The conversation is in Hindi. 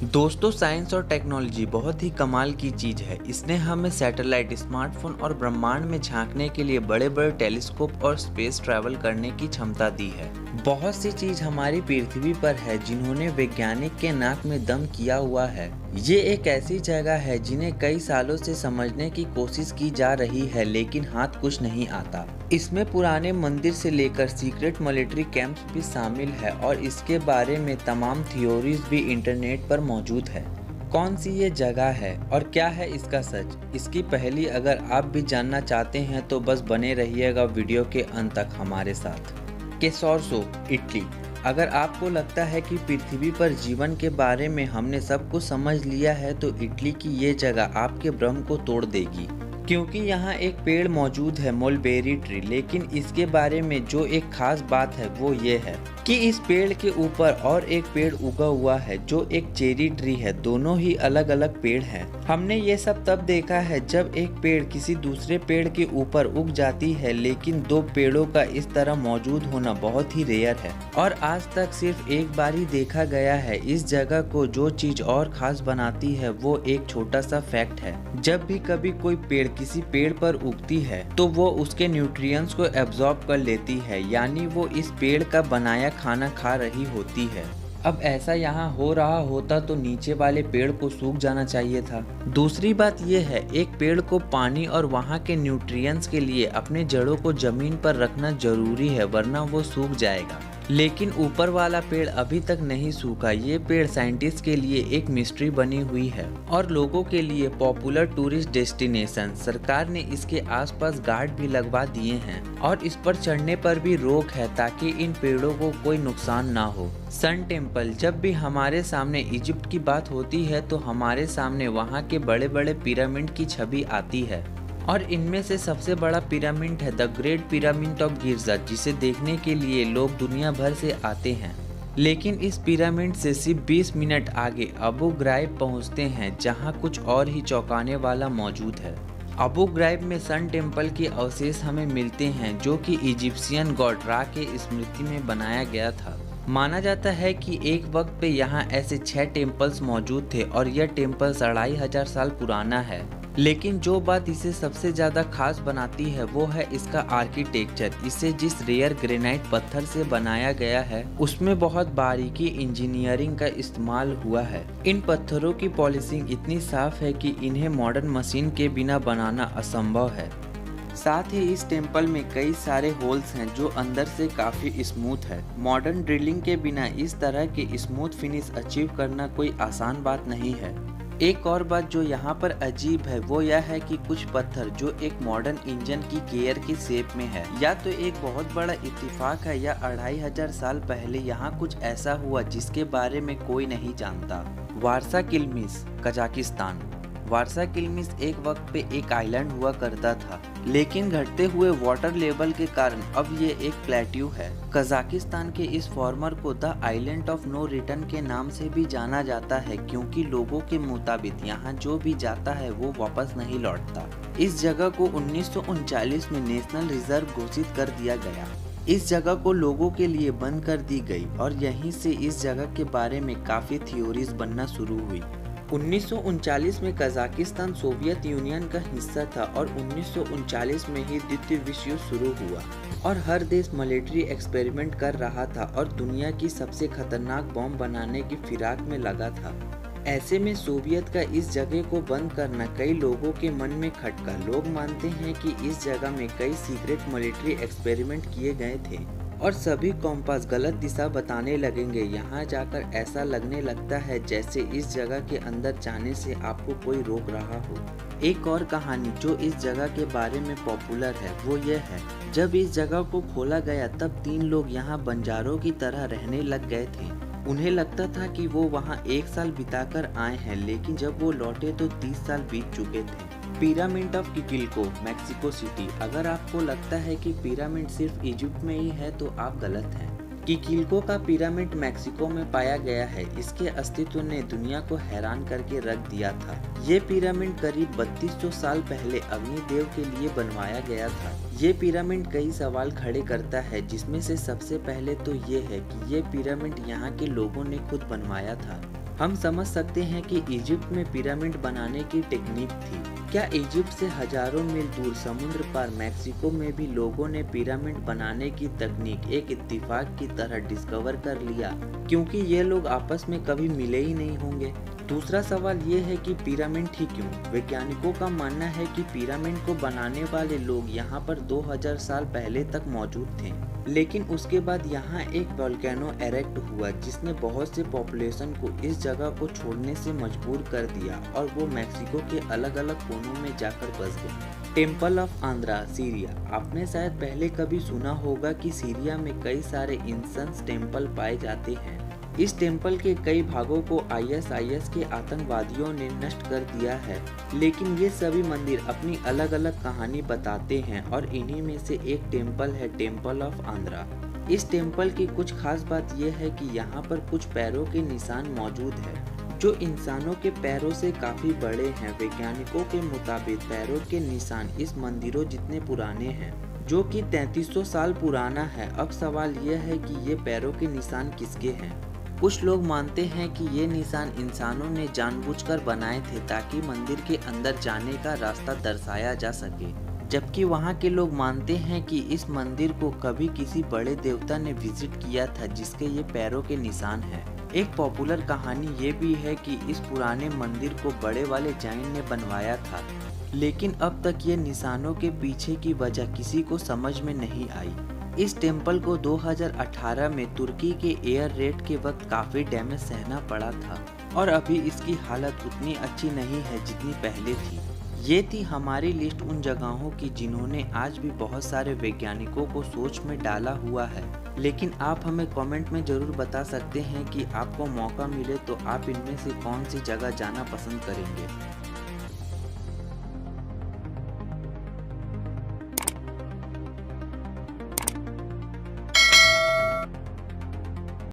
दोस्तों, साइंस और टेक्नोलॉजी बहुत ही कमाल की चीज़ है। इसने हमें सैटेलाइट, स्मार्टफोन और ब्रह्मांड में झांकने के लिए बड़े बड़े टेलीस्कोप और स्पेस ट्रैवल करने की क्षमता दी है। बहुत सी चीज़ हमारी पृथ्वी पर है जिन्होंने वैज्ञानिक के नाक में दम किया हुआ है। ये एक ऐसी जगह है जिन्हें कई सालों से समझने की कोशिश की जा रही है, लेकिन हाथ कुछ नहीं आता। इसमें पुराने मंदिर से लेकर सीक्रेट मिलिट्री कैंप्स भी शामिल है और इसके बारे में तमाम थ्योरीज भी इंटरनेट पर मौजूद है। कौन सी ये जगह है और क्या है इसका सच, इसकी पहेली अगर आप भी जानना चाहते हैं तो बस बने रहिएगा वीडियो के अंत तक हमारे साथ। केसोर्सो, इटली। अगर आपको लगता है कि पृथ्वी पर जीवन के बारे में हमने सब कुछ समझ लिया है तो इटली की ये जगह आपके भ्रम को तोड़ देगी, क्योंकि यहाँ एक पेड़ मौजूद है, मलबेरी ट्री। लेकिन इसके बारे में जो एक खास बात है वो ये है कि इस पेड़ के ऊपर और एक पेड़ उगा हुआ है जो एक चेरी ट्री है। दोनों ही अलग अलग पेड़ हैं। हमने ये सब तब देखा है जब एक पेड़ किसी दूसरे पेड़ के ऊपर उग जाती है, लेकिन दो पेड़ों का इस तरह मौजूद होना बहुत ही रेयर है और आज तक सिर्फ एक बार ही देखा गया है। इस जगह को जो चीज और खास बनाती है वो एक छोटा सा फैक्ट है। जब भी कभी कोई पेड़ किसी पेड़ पर उगती है तो वो उसके न्यूट्रिएंट्स को एब्जॉर्ब कर लेती है, यानी वो इस पेड़ का बनाया खाना खा रही होती है। अब ऐसा यहाँ हो रहा होता तो नीचे वाले पेड़ को सूख जाना चाहिए था। दूसरी बात यह है, एक पेड़ को पानी और वहाँ के न्यूट्रिएंट्स के लिए अपने जड़ों को जमीन पर रखना जरूरी है, वरना वो सूख जाएगा। लेकिन ऊपर वाला पेड़ अभी तक नहीं सूखा। ये पेड़ साइंटिस्ट के लिए एक मिस्ट्री बनी हुई है और लोगों के लिए पॉपुलर टूरिस्ट डेस्टिनेशन। सरकार ने इसके आसपास गार्ड भी लगवा दिए हैं और इस पर चढ़ने पर भी रोक है ताकि इन पेड़ों को कोई नुकसान ना हो। Sun temple. जब भी हमारे सामने इजिप्ट की बात होती है तो हमारे सामने वहाँ के बड़े बड़े पिरामिड की छवि आती है और इनमें से सबसे बड़ा पिरामिड है the great pyramid of Giza, जिसे देखने के लिए लोग दुनिया भर से आते हैं। लेकिन इस पिरामिड से सिर्फ 20 मिनट आगे अबू ग्राइब पहुंचते हैं, जहां कुछ और ही चौंकाने वाला मौजूद है। अबू ग्राइब में सन टेम्पल के अवशेष हमें मिलते हैं जो कि इजिप्शियन गॉड रा के स्मृति में बनाया गया था। माना जाता है कि एक वक्त पे यहाँ ऐसे 6 टेम्पल्स मौजूद थे और यह टेम्पल 2500 साल पुराना है। लेकिन जो बात इसे सबसे ज़्यादा खास बनाती है वो है इसका आर्किटेक्चर। इसे जिस रेयर ग्रेनाइट पत्थर से बनाया गया है उसमें बहुत बारीकी इंजीनियरिंग का इस्तेमाल हुआ है। इन पत्थरों की पॉलिशिंग इतनी साफ है कि इन्हें मॉडर्न मशीन के बिना बनाना असंभव है। साथ ही इस टेम्पल में कई सारे होल्स हैं जो अंदर से काफ़ी स्मूथ है। मॉडर्न ड्रिलिंग के बिना इस तरह की स्मूथ फिनिश अचीव करना कोई आसान बात नहीं है। एक और बात जो यहाँ पर अजीब है वो यह है कि कुछ पत्थर जो एक मॉडर्न इंजन की गियर की शेप में है, या तो एक बहुत बड़ा इत्तेफाक है या 2500 साल पहले यहाँ कुछ ऐसा हुआ जिसके बारे में कोई नहीं जानता। वारसा किल्मिस, कजाकिस्तान। वारसा किल्मिस एक वक्त पे एक आइलैंड हुआ करता था, लेकिन घटते हुए वाटर लेवल के कारण अब ये एक प्लेट्यू है। कजाकिस्तान के इस फॉर्मर को the island of no return के नाम से भी जाना जाता है, क्योंकि लोगों के मुताबिक यहाँ जो भी जाता है वो वापस नहीं लौटता। इस जगह को 1939 में नेशनल रिजर्व घोषित कर दिया गया। इस जगह को लोगों के लिए बंद कर दी गई और यहीं से इस जगह के बारे में काफी थ्योरीज बनना शुरू हुई। 1939 में कजाकिस्तान सोवियत यूनियन का हिस्सा था और 1939 में ही द्वितीय विश्व युद्ध शुरू हुआ और हर देश मिलिट्री एक्सपेरिमेंट कर रहा था और दुनिया की सबसे खतरनाक बॉम्ब बनाने की फिराक में लगा था। ऐसे में सोवियत का इस जगह को बंद करना कई लोगों के मन में खटका। लोग मानते हैं कि इस जगह में कई सीक्रेट मिलिट्री एक्सपेरिमेंट किए गए थे और सभी कॉम्पास गलत दिशा बताने लगेंगे। यहाँ जाकर ऐसा लगने लगता है जैसे इस जगह के अंदर जाने से आपको कोई रोक रहा हो। एक और कहानी जो इस जगह के बारे में पॉपुलर है वो ये है, जब इस जगह को खोला गया तब 3 लोग यहाँ बंजारों की तरह रहने लग गए थे। उन्हें लगता था कि वो वहाँ 1 साल बिताकर आए हैं, लेकिन जब वो लौटे तो 30 साल बीत चुके थे। Pyramid of Cuicuilco, Mexico City. अगर आपको लगता है कि पिरामिड सिर्फ इजिप्ट में ही है तो आप गलत हैं। किकिल्को का पिरामिड मैक्सिको में पाया गया है। इसके अस्तित्व ने दुनिया को हैरान करके रख दिया था। ये पिरामिड करीब 3200 साल पहले अग्निदेव के लिए बनवाया गया था। ये पिरामिड कई सवाल खड़े करता है, जिसमें से सबसे पहले तो ये है कि ये पिरामिड यहाँ के लोगों ने खुद बनवाया था। हम समझ सकते हैं कि इजिप्ट में पिरामिड बनाने की टेक्निक थी। क्या इजिप्ट से हजारों मील दूर समुद्र पार मैक्सिको में भी लोगों ने पिरामिड बनाने की तकनीक एक इत्तेफाक की तरह डिस्कवर कर लिया, क्योंकि ये लोग आपस में कभी मिले ही नहीं होंगे? दूसरा सवाल ये है कि पिरामिड ही क्यों? वैज्ञानिकों का मानना है कि पिरामिड को बनाने वाले लोग यहाँ पर 2000 साल पहले तक मौजूद थे, लेकिन उसके बाद यहाँ एक वोल्केनो एरेक्ट हुआ जिसने बहुत से पॉपुलेशन को इस जगह को छोड़ने से मजबूर कर दिया और वो मैक्सिको के अलग अलग कोनों में जाकर बस गए। Temple of Andra, Syria. आपने शायद पहले कभी सुना होगा कि सीरिया में कई सारे इंसेंस टेम्पल पाए जाते हैं। इस टेम्पल के कई भागों को आईएसआईएस के आतंकवादियों ने नष्ट कर दिया है, लेकिन ये सभी मंदिर अपनी अलग अलग कहानी बताते हैं और इन्हीं में से एक टेम्पल है टेम्पल ऑफ आंद्रा। इस टेम्पल की कुछ खास बात यह है कि यहाँ पर कुछ पैरों के निशान मौजूद है जो इंसानों के पैरों से काफी बड़े हैं। वैज्ञानिकों के मुताबिक पैरों के निशान इस मंदिरों जितने पुराने हैं, जो कि 3300 साल पुराना है। अब सवाल यह है कि ये पैरों के निशान किसके हैं? कुछ लोग मानते हैं कि ये निशान इंसानों ने जानबूझकर बनाए थे ताकि मंदिर के अंदर जाने का रास्ता दर्शाया जा सके, जबकि वहाँ के लोग मानते हैं कि इस मंदिर को कभी किसी बड़े देवता ने विजिट किया था जिसके ये पैरों के निशान हैं। एक पॉपुलर कहानी ये भी है कि इस पुराने मंदिर को बड़े वाले जाइन ने बनवाया था, लेकिन अब तक ये निशानों के पीछे की वजह किसी को समझ में नहीं आई। इस टेम्पल को 2018 में तुर्की के एयर रेड के वक्त काफी डैमेज सहना पड़ा था और अभी इसकी हालत उतनी अच्छी नहीं है जितनी पहले थी। ये थी हमारी लिस्ट उन जगहों की जिन्होंने आज भी बहुत सारे वैज्ञानिकों को सोच में डाला हुआ है, लेकिन आप हमें कमेंट में जरूर बता सकते हैं कि आपको मौका मिले तो आप इनमें से कौन सी जगह जाना पसंद करेंगे।